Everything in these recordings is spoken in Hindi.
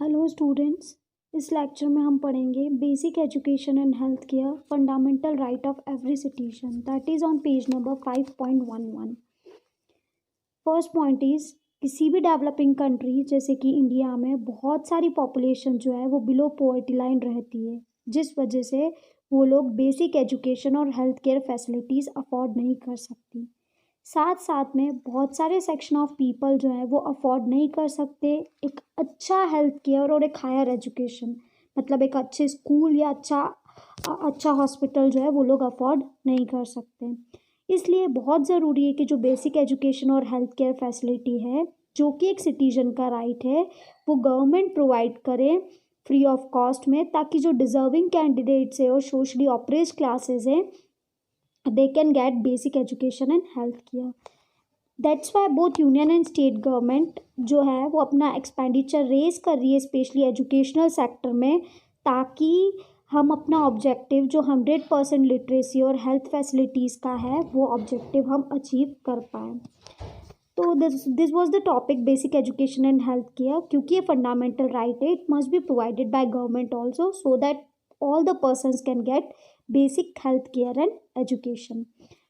Hello students. इस लेक्चर में हम पढ़ेंगे basic education and health care fundamental right of every citizen, that is on page number 5.11। First point is किसी भी डेवलपिंग कंट्री जैसे कि इंडिया में बहुत सारी पॉपुलेशन जो है वो बिलो पॉवर्टी लाइन रहती है, जिस वजह से वो लोग बेसिक एजुकेशन और हेल्थ केयर फैसिलिटीज़ अफोर्ड नहीं कर सकती। साथ साथ में बहुत सारे सेक्शन ऑफ पीपल जो है वो अफोर्ड नहीं कर सकते एक अच्छा हेल्थ केयर और एक हायर एजुकेशन, मतलब एक अच्छे स्कूल या अच्छा हॉस्पिटल जो है वो लोग अफोर्ड नहीं कर सकते। इसलिए बहुत ज़रूरी है कि जो बेसिक एजुकेशन और हेल्थ केयर फैसिलिटी है, जो कि एक सिटीजन का राइट है, वो गवर्नमेंट प्रोवाइड करे फ्री ऑफ कॉस्ट में, ताकि जो डिज़र्विंग कैंडिडेट्स है और सोशली ऑप्रेस्ड क्लासेस हैं they can get basic education and health care. That's why both union and state government जो है वो अपना एक्सपेंडिचर रेज कर रही है स्पेशली एजुकेशनल सेक्टर में, ताकि हम अपना ऑब्जेक्टिव जो 100% लिटरेसी और हेल्थ फैसिलिटीज़ का है वो ऑब्जेक्टिव हम अचीव कर पाएँ। तो this was the topic basic education and health care. क्योंकि ये फंडामेंटल राइट है, it must be provided by government also, so that all the persons can get basic health care and education.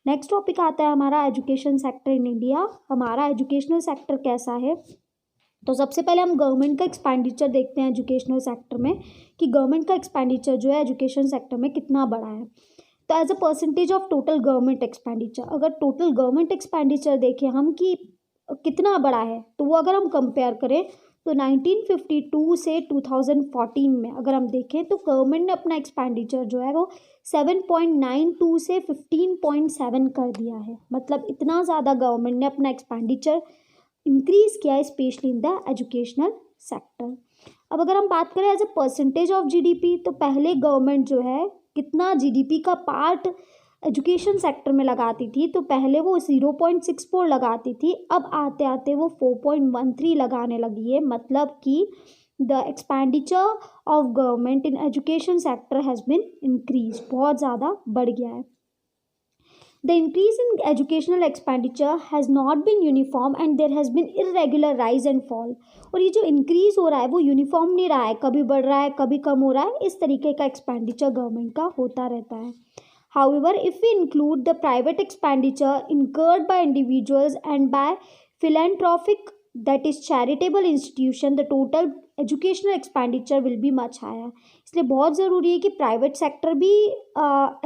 Next topic आता है हमारा एजुकेशन सेक्टर इन इंडिया। हमारा एजुकेशनल सेक्टर कैसा है, तो सबसे पहले हम गवर्नमेंट का एक्सपेंडिचर देखते हैं एजुकेशनल सेक्टर में, कि गवर्नमेंट का एक्सपेंडिचर जो है एजुकेशन सेक्टर में कितना बड़ा है। तो as a percentage of total government expenditure, अगर टोटल गवर्नमेंट एक्सपेंडिचर देखें हम कि कितना बड़ा है, तो वो अगर हम कंपेयर करें तो 1952 से 2014 में अगर हम देखें तो गवर्नमेंट ने अपना एक्सपेंडिचर जो है वो 7.92 से 15.7 कर दिया है। मतलब इतना ज़्यादा गवर्नमेंट ने अपना एक्सपेंडिचर इंक्रीज़ किया है, specially in the educational sector. अब अगर हम बात करें as a percentage of GDP, तो पहले गवर्नमेंट जो है कितना जीडीपी का पार्ट एजुकेशन सेक्टर में लगाती थी, तो पहले वो 0.64 लगाती थी, अब आते आते वो 4.13 लगाने लगी है। मतलब कि the expenditure of government in education sector has been increase, बहुत ज़्यादा बढ़ गया है। The increase in educational expenditure has not been uniform and there has been irregular rise and fall. और ये जो इंक्रीज हो रहा है वो यूनिफॉर्म नहीं रहा है, कभी बढ़ रहा है कभी कम हो रहा है, इस तरीके का एक्सपेंडिचर गवर्नमेंट का होता रहता है। However, if we include the private expenditure incurred by individuals and by philanthropic, that is charitable institution, the total educational expenditure will be much higher. इसलिए बहुत ज़रूरी है कि प्राइवेट सेक्टर भी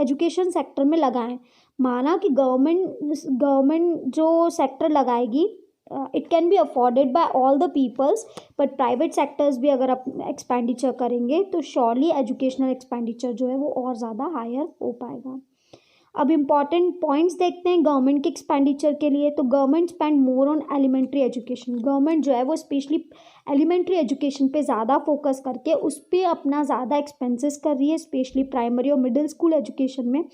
एजुकेशन सेक्टर में लगाएं। माना कि गवर्नमेंट जो सेक्टर लगाएगी it can be afforded by all the peoples, but private sectors भी अगर आप एक्सपेंडिचर करेंगे तो श्योरली एजुकेशनल एक्सपेंडिचर जो है वो और ज़्यादा हायर हो पाएगा। अब इम्पॉर्टेंट पॉइंट्स देखते हैं गवर्नमेंट के एक्सपेंडिचर के लिए। तो government spend more on elementary education. Government जो है वो स्पेशली एलिमेंट्री एजुकेशन पे ज़्यादा फोकस करके उस पर अपना ज़्यादा एक्सपेंसेस कर रही है, स्पेशली प्राइमरी और मिडिल स्कूल एजुकेशन में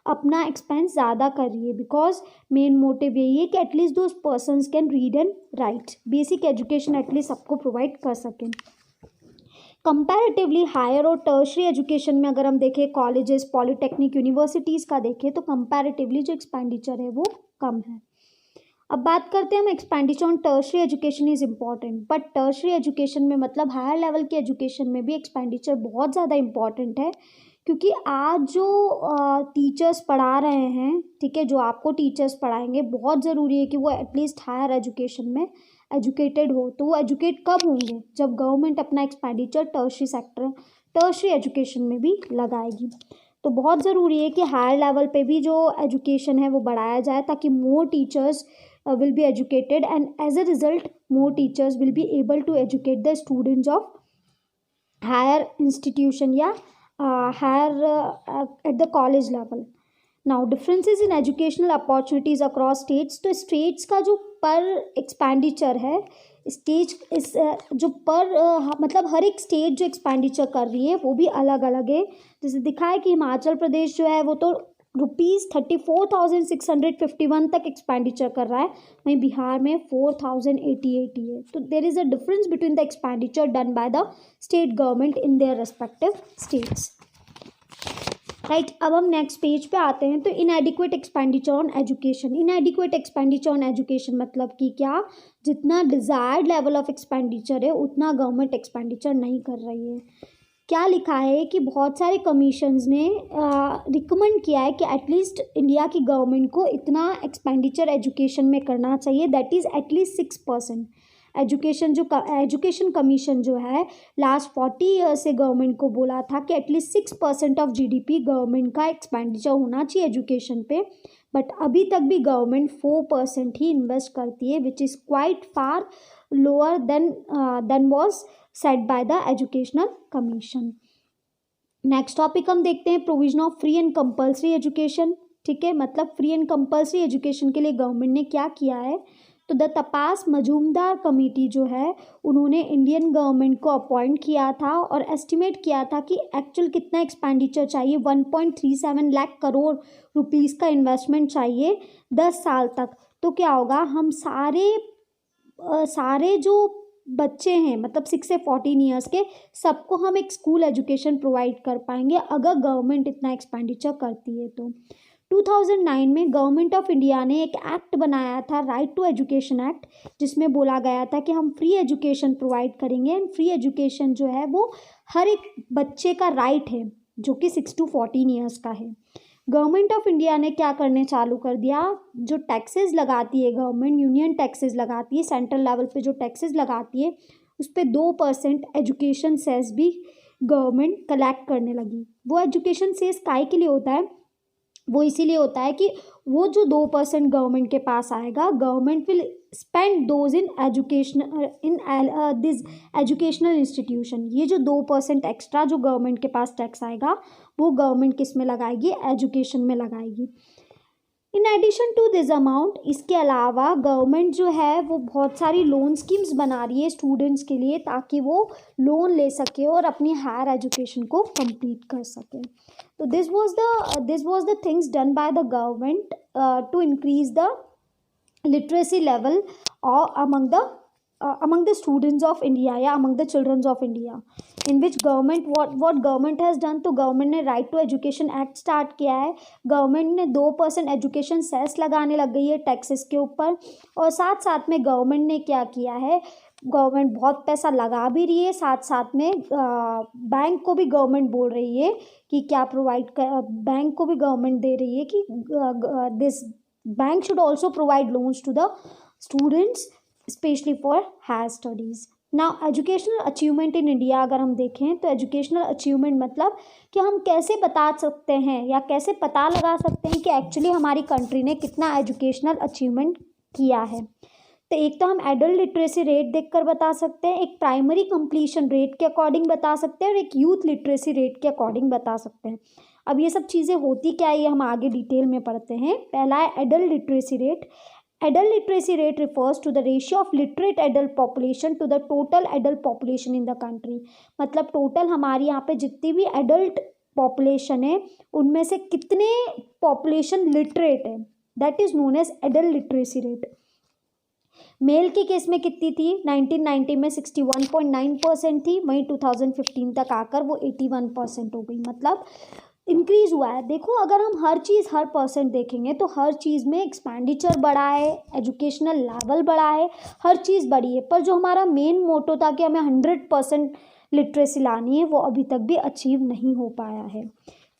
अपना एक्सपेंस ज़्यादा कर रही है, बिकॉज मेन मोटिव यही है कि at least those persons can read and right, basic education at least सबको प्रोवाइड कर सकें। कंपैरेटिवली हायर और टर्शरी एजुकेशन में अगर हम देखें, कॉलेजेस, पॉलिटेक्निक, यूनिवर्सिटीज़ का देखें, तो कंपैरेटिवली जो एक्सपेंडिचर है वो कम है। अब बात करते हैं हम expenditure on tertiary education is important, but tertiary education में मतलब हायर लेवल की एजुकेशन में भी एक्सपेंडिचर बहुत ज़्यादा इम्पॉर्टेंट है, क्योंकि आज जो टीचर्स पढ़ा रहे हैं, ठीक है, जो आपको टीचर्स पढ़ाएंगे, बहुत ज़रूरी है कि वो एटलीस्ट हायर एजुकेशन में एजुकेटेड हो। तो वो एजुकेट कब होंगे, जब गवर्नमेंट अपना expenditure tertiary sector, tertiary education में भी लगाएगी। तो बहुत ज़रूरी है कि हायर लेवल पे भी जो एजुकेशन है वो बढ़ाया जाए, ताकि more teachers will be educated and as a result more teachers will be able to educate the students of higher institution या higher at the college level. Now differences in educational opportunities across states. तो states का जो पर एक्सपेंडिचर है, स्टेज इस जो पर मतलब हर एक स्टेट जो एक्सपेंडिचर कर रही है वो भी अलग अलग है। जैसे दिखा है कि हिमाचल प्रदेश जो है वो तो ₹34,651 तक एक्सपेंडिचर कर रहा है, वहीं बिहार में 4,088 है। तो there is a difference between the expenditure done by the state government in their respective states. Right. अब हम नेक्स्ट पेज पे आते हैं। तो इनएडिक्वेट expenditure on education. इनएडिक्वेट expenditure on education मतलब कि क्या, जितना डिजायर्ड लेवल ऑफ एक्सपेंडिचर है उतना गवर्नमेंट एक्सपेंडिचर नहीं कर रही है। क्या लिखा है कि बहुत सारे कमीशंस ने रिकमेंड किया है कि एटलीस्ट इंडिया की गवर्नमेंट को इतना एक्सपेंडिचर एजुकेशन में करना चाहिए, that is at least 6%। Education commission जो है लास्ट 40 ईयर से गवर्नमेंट को बोला था कि एटलीस्ट 6% ऑफ जीडीपी गवर्नमेंट का एक्सपेंडिचर होना चाहिए एजुकेशन पे, बट अभी तक भी गवर्नमेंट 4% ही इन्वेस्ट करती है, which is quite far lower than was set by the educational commission. Next topic हम देखते हैं, provision of free and compulsory education. ठीक है, मतलब फ्री एंड कंपल्सरी एजुकेशन के लिए गवर्नमेंट ने क्या किया है। तो द तपास मजूमदार कमेटी जो है उन्होंने इंडियन गवर्नमेंट को अपॉइंट किया था और एस्टिमेट किया था कि एक्चुअल कितना एक्सपेंडिचर चाहिए, 1.37 लाख करोड़ रुपीस का इन्वेस्टमेंट चाहिए 10 साल तक। तो क्या होगा, हम सारे जो बच्चे हैं मतलब 6 से 14 ईयर्स के, सबको हम एक स्कूल एजुकेशन प्रोवाइड कर पाएंगे अगर गवर्नमेंट इतना एक्सपेंडिचर करती है। तो 2009 में गवर्नमेंट ऑफ इंडिया ने एक एक्ट बनाया था, राइट टू एजुकेशन एक्ट, जिसमें बोला गया था कि हम फ्री एजुकेशन प्रोवाइड करेंगे। एंड फ्री एजुकेशन जो है वो हर एक बच्चे का राइट है जो कि 6 to 14 ईयर्स का है। गवर्नमेंट ऑफ इंडिया ने क्या करने चालू कर दिया, जो टैक्सेस लगाती है गवर्नमेंट, यूनियन टैक्सेस लगाती है, सेंट्रल लेवल पे जो टैक्सेस लगाती है उस पर 2% एजुकेशन सेस भी गवर्नमेंट कलेक्ट करने लगी। वो एजुकेशन सेस काय के लिए होता है, वो इसीलिए होता है कि वो जो 2% गवर्नमेंट के पास आएगा, government will spend those in educational institution. ये जो 2% एक्स्ट्रा जो गवर्नमेंट के पास टैक्स आएगा वो गवर्नमेंट किस में लगाएगी, एजुकेशन में लगाएगी। In addition to this amount, इसके अलावा गवर्नमेंट जो है वो बहुत सारी लोन स्कीम्स बना रही है स्टूडेंट्स के लिए ताकि वो लोन ले सके और अपनी हायर एजुकेशन को कंप्लीट कर सके। तो this was the things done by the government to increase the literacy level among the students of India या among the children of India, in which government what government has done। तो गवर्नमेंट ने right to education act start किया है। गवर्नमेंट ने 2% एजुकेशन सेस लगाने लग गई है टैक्सेस के ऊपर, और साथ साथ में गवर्नमेंट ने क्या किया है, गवर्नमेंट बहुत पैसा लगा भी रही है, साथ साथ में बैंक को भी गवर्नमेंट बोल रही है कि क्या प्रोवाइड कर, बैंक को भी गवर्नमेंट दे रही है कि this bank should also provide loans to the students specially for higher studies. Now educational achievement in India अगर हम देखें तो एजुकेशनल अचीवमेंट मतलब कि हम कैसे बता सकते हैं या कैसे पता लगा सकते हैं कि एक्चुअली हमारी कंट्री ने कितना एजुकेशनल अचीवमेंट किया है। तो एक तो हम एडल्ट लिटरेसी रेट देखकर बता सकते हैं, एक प्राइमरी कंप्लीशन रेट के अकॉर्डिंग बता सकते हैं और एक यूथ लिटरेसी रेट के अकॉर्डिंग बता सकते हैं। अब ये सब चीज़ें होती क्या है ये हम आगे डिटेल में पढ़ते हैं। पहला है adult literacy rate. Adult literacy rate refers to the ratio of literate adult population to the total adult population in the country। मतलब टोटल हमारी यहाँ पे जितनी भी एडल्ट पॉपुलेशन है उनमें से कितने पॉपुलेशन लिटरेट है, that is known as adult literacy rate. Male के केस में कितनी थी, 1990 में 61.9% थी, वहीं 2015 तक आकर वो 81% हो गई, मतलब इंक्रीज हुआ है। देखो अगर हम हर चीज़ हर परसेंट देखेंगे तो हर चीज़ में एक्सपेंडिचर बढ़ा है, एजुकेशनल लेवल बढ़ा है, हर चीज़ बढ़ी है, पर जो हमारा मेन मोटो था कि हमें 100% लिटरेसी लानी है वो अभी तक भी अचीव नहीं हो पाया है।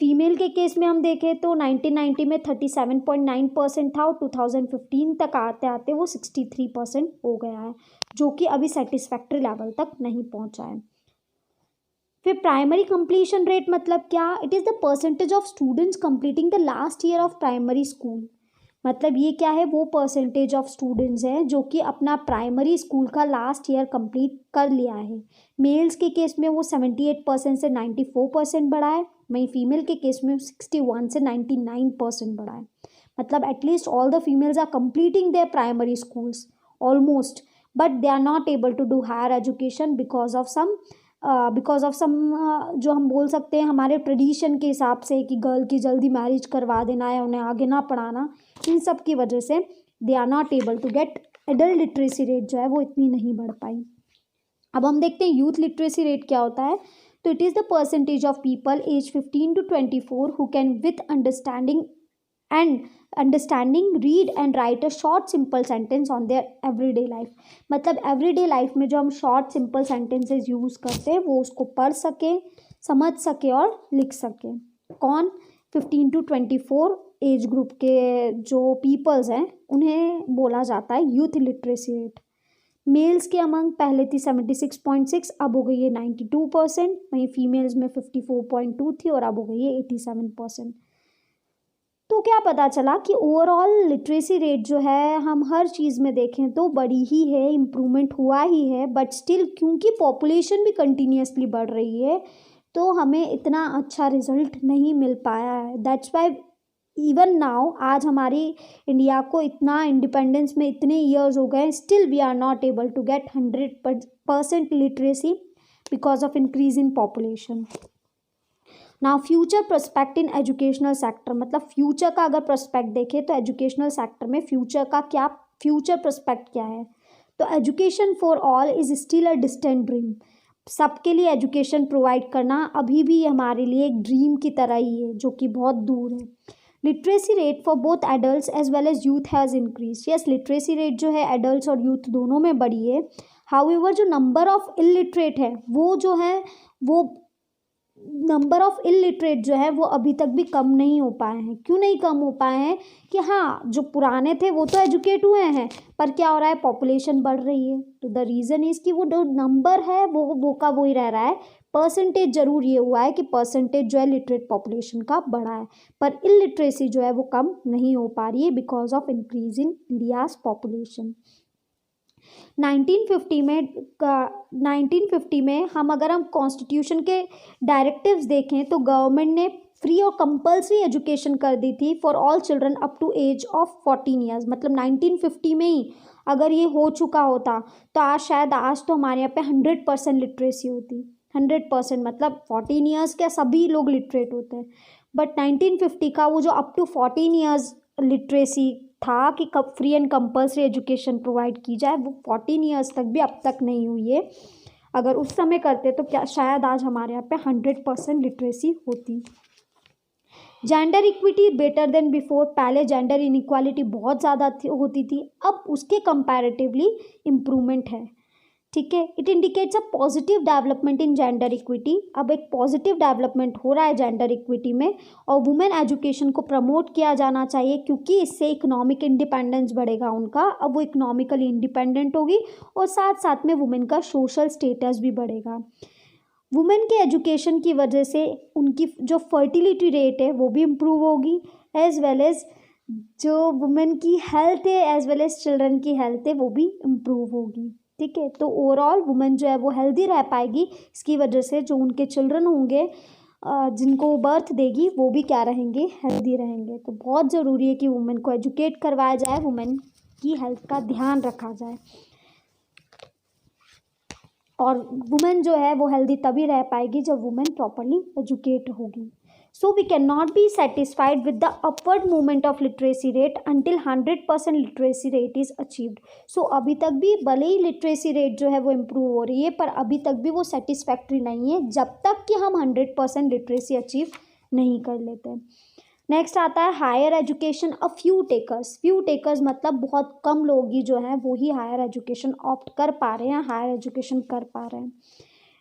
फीमेल के केस में हम देखें तो 1990 में 37.9% था और 2015 तक आते आते वो 63% हो गया है, जो कि अभी सेटिस्फैक्ट्री लेवल तक नहीं पहुंचा है। फिर प्राइमरी कंप्लीशन रेट मतलब क्या, it is the percentage of students completing the last year of primary school. मतलब ये क्या है, वो परसेंटेज ऑफ स्टूडेंट्स हैं जो कि अपना प्राइमरी स्कूल का लास्ट ईयर कंप्लीट कर लिया है। मेल्स के केस में वो 78% से 94% बढ़ा है, वहीं फीमेल के केस में 61 से 99% बढ़ा है। मतलब at least all the females are completing their primary schools almost, but they are not able to do higher education because of some जो हम बोल सकते हैं हमारे ट्रेडिशन के हिसाब से कि गर्ल की जल्दी मैरिज करवा देना या उन्हें आगे ना पढ़ाना, इन सब की वजह से they are not able to get adult literacy rate जो है वो इतनी नहीं बढ़ पाई। अब हम देखते हैं यूथ लिटरेसी रेट क्या होता है। तो it is the percentage of people age 15 to 24 who can with understanding read and write a short simple sentence on their everyday life. मतलब एवरीडे लाइफ में जो हम शॉर्ट सिंपल सेंटेंसेस यूज़ करते हैं वो उसको पढ़ सके, समझ सके और लिख सके। कौन? 15 to 24 एज ग्रुप के जो पीपल्स हैं उन्हें बोला जाता है यूथ लिटरेसी रेट। मेल्स के अमंग पहले थी 76.6, अब हो गई है 92%। वहीं फीमेल्स में 54.2 थी और अब हो गई है 87%। तो क्या पता चला कि ओवरऑल लिटरेसी रेट जो है हम हर चीज़ में देखें तो बड़ी ही है, इम्प्रूवमेंट हुआ ही है, बट स्टिल क्योंकि पॉपुलेशन भी कंटिन्यूसली बढ़ रही है तो हमें इतना अच्छा रिजल्ट नहीं मिल पाया है। दैट्स वाई इवन नाउ आज हमारी इंडिया को इतना इंडिपेंडेंस में इतने ईयर्स हो गए, still we are not able to get 100% literacy because of increase in population. Now future prospect in educational sector, मतलब फ्यूचर का अगर प्रोस्पेक्ट देखें तो एजुकेशनल सेक्टर में फ्यूचर का क्या फ्यूचर प्रोस्पेक्ट क्या है? तो education for all is still a distant dream. सबके लिए एजुकेशन प्रोवाइड करना अभी भी हमारे लिए एक ड्रीम की तरह ही है जो कि बहुत दूर है। Literacy rate for both adults as well as youth has increase. Yes, literacy rate जो है एडल्ट्स और यूथ दोनों में बढ़ी है। हाउएवर जो नंबर ऑफ इलिटरेट है वो जो है वो नंबर ऑफ इलिटरेट जो है वो अभी तक भी कम नहीं हो पाए हैं। क्यों नहीं कम हो पाए हैं? कि हाँ, जो पुराने थे वो तो एजुकेट हुए हैं पर क्या हो रहा है, पॉपुलेशन बढ़ रही है। तो द रीज़न इज़ कि वो जो नंबर है वो का वही रह रहा है। परसेंटेज जरूर ये हुआ है कि परसेंटेज जो है लिटरेट पॉपुलेशन का बढ़ा है, पर इलिटरेसी जो है वो कम नहीं हो पा रही है because of increase in India's population. 1950 में हम कॉन्स्टिट्यूशन के डायरेक्टिव्स देखें तो गवर्नमेंट ने फ्री और कंपल्सरी एजुकेशन कर दी थी for all children up to age of 14 years. मतलब 1950 में ही अगर ये हो चुका होता तो आज तो हमारे यहाँ पे 100% लिटरेसी होती। 100% मतलब 14 ईयर्स के सभी लोग लिटरेट होते हैं, बट 1950 का वो जो अप टू 14 ईयर्स लिटरेसी था कि कब free and compulsory education provide की जाए, वो 14 ईयर्स तक भी अब तक नहीं हुई है। अगर उस समय करते तो क्या शायद आज हमारे यहाँ पे 100% लिटरेसी होती। Gender equity better than before. पहले जेंडर इनइक्वालिटी बहुत ज़्यादा होती थी, अब उसके कंपैरेटिवली इम्प्रूवमेंट है। ठीक है, it indicates a positive development in gender equity. अब एक पॉजिटिव डेवलपमेंट हो रहा है जेंडर इक्विटी में और वुमेन एजुकेशन को प्रमोट किया जाना चाहिए क्योंकि इससे इकोनॉमिक इंडिपेंडेंस बढ़ेगा उनका। अब वो इकोनॉमिकली इंडिपेंडेंट होगी और साथ साथ में वुमेन का सोशल स्टेटस भी बढ़ेगा। वुमेन के एजुकेशन की वजह से उनकी जो फर्टिलिटी रेट है वो भी इम्प्रूव होगी, एज वेल एज जो वुमेन की हेल्थ है एज वेल एज चिल्ड्रन की हेल्थ है वो भी इम्प्रूव होगी। ठीक है, तो ओवरऑल वुमेन जो है वो हेल्दी रह पाएगी। इसकी वजह से जो उनके चिल्ड्रन होंगे जिनको वो बर्थ देगी वो भी क्या रहेंगे, हेल्दी रहेंगे। तो बहुत ज़रूरी है कि वुमेन को एजुकेट करवाया जाए, वुमेन की हेल्थ का ध्यान रखा जाए और वुमेन जो है वो हेल्दी तभी रह पाएगी जब वुमेन प्रॉपरली एजुकेट होगी। So we cannot be satisfied with the upward movement of literacy rate until 100% literacy rate is achieved. So अभी तक भी भले ही literacy rate जो है वो improve हो रही है पर अभी तक भी वो satisfactory नहीं है जब तक कि हम 100% literacy achieve नहीं कर लेते। नेक्स्ट आता है higher education a few takers मतलब बहुत कम लोग ही जो हैं वो ही हायर एजुकेशन ऑप्ट कर पा रहे हैं, हायर एजुकेशन कर पा रहे हैं।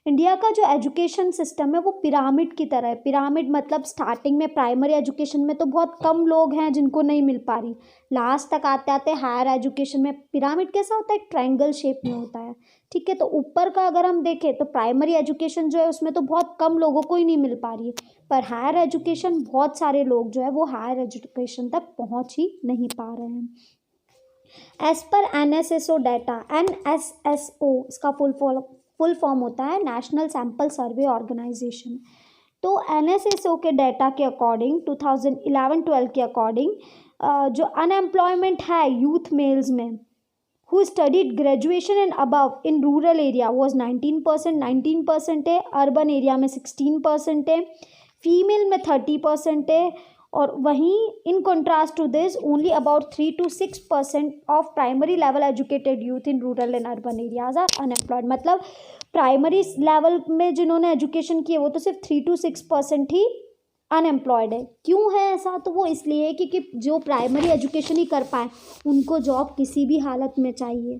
इंडिया का जो एजुकेशन सिस्टम है वो पिरामिड की तरह है। पिरामिड मतलब स्टार्टिंग में प्राइमरी एजुकेशन में तो बहुत कम लोग हैं जिनको नहीं मिल पा रही, लास्ट तक आते आते हायर एजुकेशन में पिरामिड कैसा होता है, ट्रायंगल शेप में होता है। ठीक है, तो ऊपर का अगर हम देखें तो प्राइमरी एजुकेशन जो है उसमें तो बहुत कम लोगों को ही नहीं मिल पा रही है, पर हायर एजुकेशन बहुत सारे लोग जो है वो हायर एजुकेशन तक पहुँच ही नहीं पा रहे हैं। As per NSSO data, NSSO इसका फुल फॉर्म होता है नेशनल सैम्पल सर्वे ऑर्गेनाइजेशन। तो NSSO के डाटा के अकॉर्डिंग 2011-12 के अकॉर्डिंग जो अनएम्प्लॉयमेंट है यूथ मेल्स में who studied graduation and above in rural area was 19% है, अर्बन एरिया में 16% है, फीमेल में 30% है और वहीं in contrast to this only about 3 to 6% of primary level educated youth in rural and urban areas are unemployed. मतलब प्राइमरी लेवल में जिन्होंने एजुकेशन की है वो तो सिर्फ 3 to 6% ही अनएम्प्लॉयड है। क्यों है ऐसा? तो वो इसलिए है क्योंकि जो प्राइमरी एजुकेशन ही कर पाए उनको जॉब किसी भी हालत में चाहिए।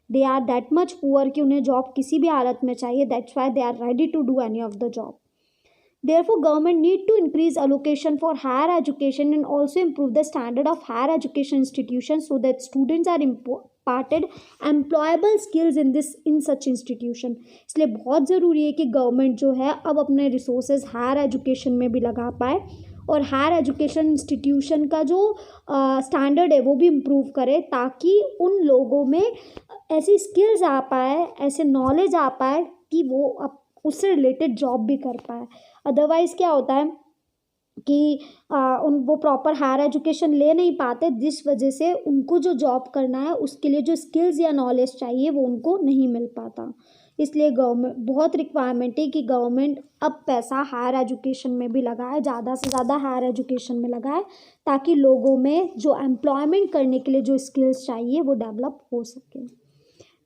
They are that much poor कि उन्हें जॉब किसी भी हालत में चाहिए। That's why they are ready to do any of the job. Therefore, government need to increase allocation for higher education and also improve the standard of higher education institutions so that students are imparted employable skills in such institution. इसलिए बहुत ज़रूरी है कि गवर्नमेंट जो है अब अपने रिसोर्सेज हायर एजुकेशन में भी लगा पाए और हायर एजुकेशन इंस्टीट्यूशन का जो स्टैंडर्ड है वो भी इम्प्रूव करे, ताकि उन लोगों में ऐसी स्किल्स आ पाए, ऐसे नॉलेज आ पाए कि वो अब उससे रिलेटेड जॉब भी कर पाए। अदरवाइज़ क्या होता है कि वो प्रॉपर हायर एजुकेशन ले नहीं पाते, जिस वजह से उनको जो जॉब करना है उसके लिए जो स्किल्स या नॉलेज चाहिए वो उनको नहीं मिल पाता। इसलिए गवर्नमेंट बहुत रिक्वायरमेंट है कि गवर्नमेंट अब पैसा हायर एजुकेशन में भी लगाए, ज़्यादा से ज़्यादा हायर एजुकेशन में लगाए, ताकि लोगों में जो एम्प्लॉयमेंट करने के लिए जो स्किल्स चाहिए वो डेवलप हो सके।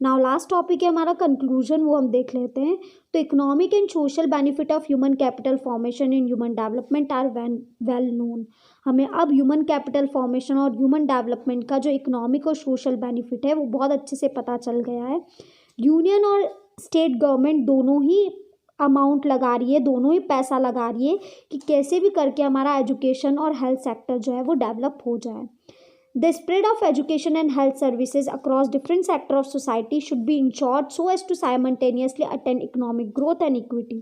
नाउ लास्ट टॉपिक है हमारा कंक्लूजन, वो हम देख लेते हैं। तो economic and social benefit of human capital formation in human development are well known. हमें अब ह्यूमन कैपिटल फॉर्मेशन और ह्यूमन डेवलपमेंट का जो इकोनॉमिक और सोशल बेनिफिट है वो बहुत अच्छे से पता चल गया है। यूनियन और स्टेट गवर्नमेंट दोनों ही अमाउंट लगा रही है, दोनों ही पैसा लगा रही है कि कैसे भी करके हमारा एजुकेशन और हेल्थ सेक्टर जो है वो डेवलप हो जाए। The spread of education and health services across different sectors of society should be ensured so as to simultaneously attain economic growth and equity.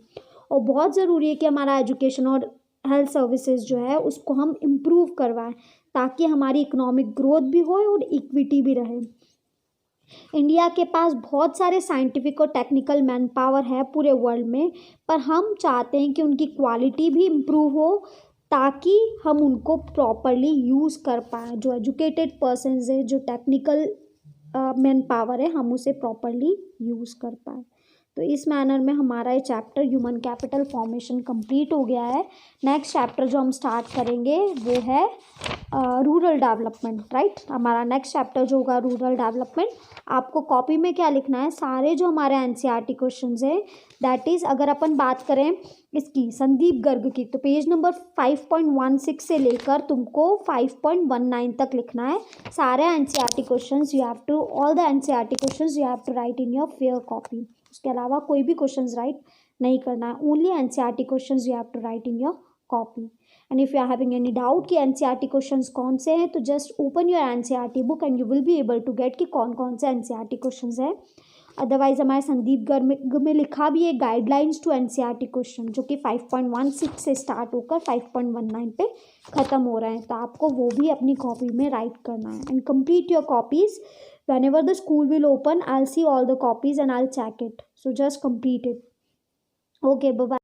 और बहुत ज़रूरी है कि हमारा एजुकेशन और हेल्थ सर्विसेज जो है उसको हम इम्प्रूव करवाएं, ताकि हमारी इकोनॉमिक ग्रोथ भी हो और इक्विटी भी रहे। इंडिया के पास बहुत सारे साइंटिफिक और टेक्निकल मैन पावर है पूरे वर्ल्ड में, पर हम चाहते हैं कि उनकी क्वालिटी भी इम्प्रूव हो, ताकि हम उनको प्रॉपरली यूज़ कर पाएँ। जो एजुकेटेड पर्सन्स है, जो टेक्निकल मैन पावर है, हम उसे प्रॉपरली यूज़ कर पाएँ। तो इस मैनर में हमारा ये chapter human capital formation complete हो गया है। नेक्स्ट चैप्टर जो हम स्टार्ट करेंगे वो है रूरल डेवलपमेंट, राइट। हमारा नेक्स्ट चैप्टर जो होगा रूरल डेवलपमेंट। आपको कॉपी में क्या लिखना है, सारे जो हमारे एनसीईआरटी क्वेश्चंस हैं, दैट इज़ अगर अपन बात करें इसकी संदीप गर्ग की, तो पेज नंबर 5.16 से लेकर तुमको 5.19 तक लिखना है। सारे NCERT questions you have to, all the NCERT questions you have to write in your fair copy. उसके अलावा कोई भी क्वेश्चंस राइट नहीं करना है, only NCERT questions you have to write in your copy. And if you are having any doubt कि एनसीईआरटी क्वेश्चंस कौन से हैं, तो just open your NCERT book and you will be able to get कि कौन कौन से एनसीईआरटी क्वेश्चंस हैं। अदरवाइज हमारे संदीप गर्ग में लिखा भी है गाइडलाइंस टू एनसीईआरटी क्वेश्चन, जो कि 5.16 से स्टार्ट होकर 5.19 पे ख़त्म हो रहे हैं। तो आपको वो भी अपनी कॉपी में राइट करना है। And complete your copies whenever the school will open. I'll see all the copies and I'll check it, so just complete it. Okay, bye bye.